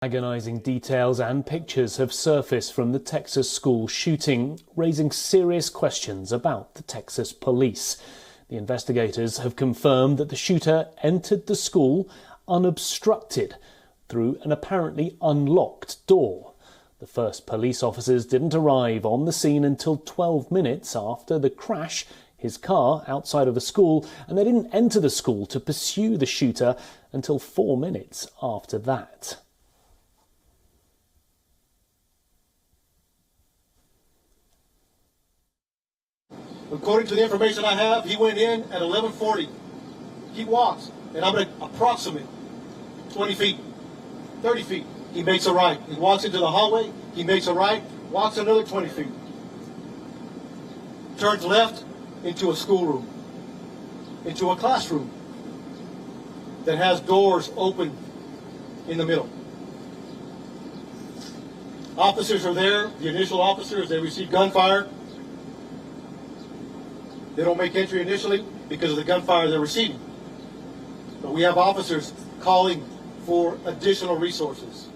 Agonizing details and pictures have surfaced from the Texas school shooting, raising serious questions about the Texas police. The investigators have confirmed that the shooter entered the school unobstructed through an apparently unlocked door. The first police officers didn't arrive on the scene until 12 minutes after the crash, his car outside of the school, and they didn't enter the school to pursue the shooter until 4 minutes after that. According to the information I have, he went in at 11:40. He walks, and I'm going to approximate 20 feet, 30 feet. He makes a right. He walks into the hallway. He makes a right, walks another 20 feet. Turns left into a schoolroom, into a classroom that has doors open in the middle. Officers are there. The initial officers, they receive gunfire. They don't make entry initially because of the gunfire they're receiving. But we have officers calling for additional resources.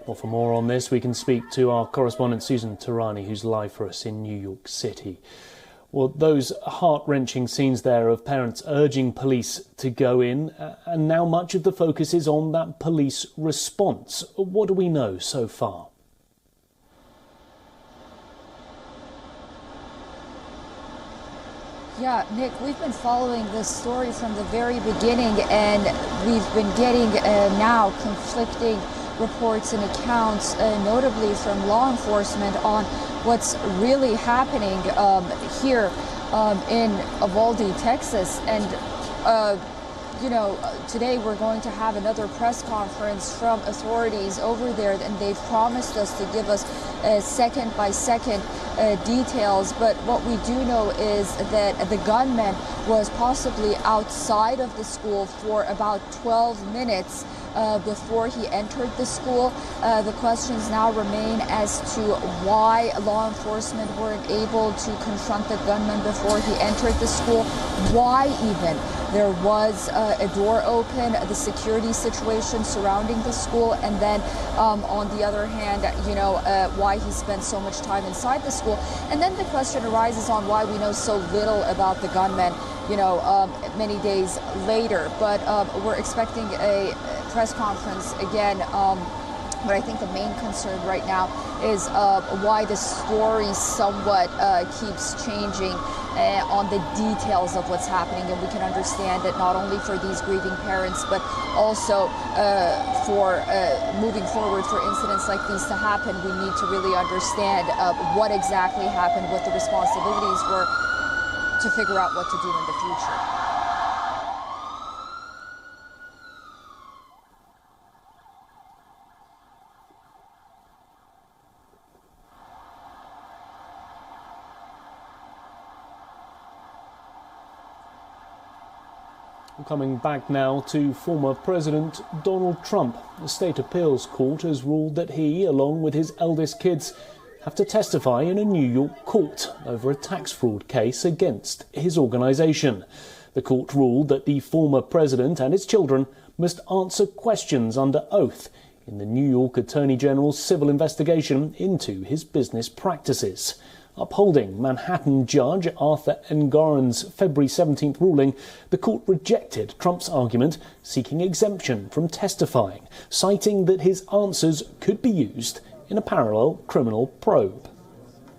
Well, for more on this, we can speak to our correspondent Susan Tarani, who's live for us in New York City. Well, those heart-wrenching scenes there of parents urging police to go in, and now much of the focus is on that police response. What do we know so far? Yeah, Nick, we've been following this story from the very beginning, and we've been getting now conflicting reports and accounts, notably from law enforcement, on what's really happening here in Uvalde, Texas. And today we're going to have another press conference from authorities over there, and they've promised us to give us second by second details. But what we do know is that the gunman was possibly outside of the school for about 12 minutes before he entered the school. The questions now remain as to why law enforcement weren't able to confront the gunman before he entered the school, why even there was a door open, the security situation surrounding the school, and then on the other hand, why he spent so much time inside the school. And then the question arises on why we know so little about the gunman, many days later. But we're expecting a press conference again. But I think the main concern right now is why the story somewhat keeps changing on the details of what's happening. And we can understand that not only for these grieving parents, but also for moving forward for incidents like these to happen, we need to really understand what exactly happened, what the responsibilities were, to figure out what to do in the future. Coming back now to former President Donald Trump. The state appeals court has ruled that he, along with his eldest kids, have to testify in a New York court over a tax fraud case against his organisation. The court ruled that the former president and his children must answer questions under oath in the New York Attorney General's civil investigation into his business practices. Upholding Manhattan Judge Arthur Engoron's February 17th ruling, the court rejected Trump's argument seeking exemption from testifying, citing that his answers could be used in a parallel criminal probe.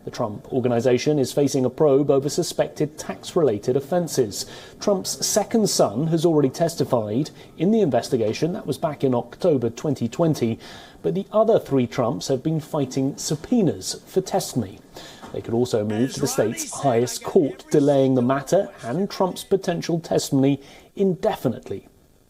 The Trump Organization is facing a probe over suspected tax-related offences. Trump's second son has already testified in the investigation. That was back in October 2020. But the other three Trumps have been fighting subpoenas for testimony. They could also move to the state's highest court, delaying the matter and Trump's potential testimony indefinitely.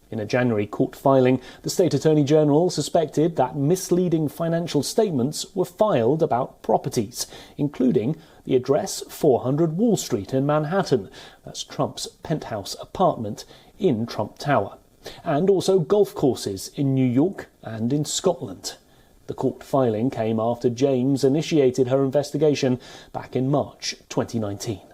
In a January court filing, the State Attorney General suspected that misleading financial statements were filed about properties, including the address 400 Wall Street in Manhattan. That's Trump's penthouse apartment in Trump Tower. And also golf courses in New York and in Scotland. The court filing came after James initiated her investigation back in March 2019.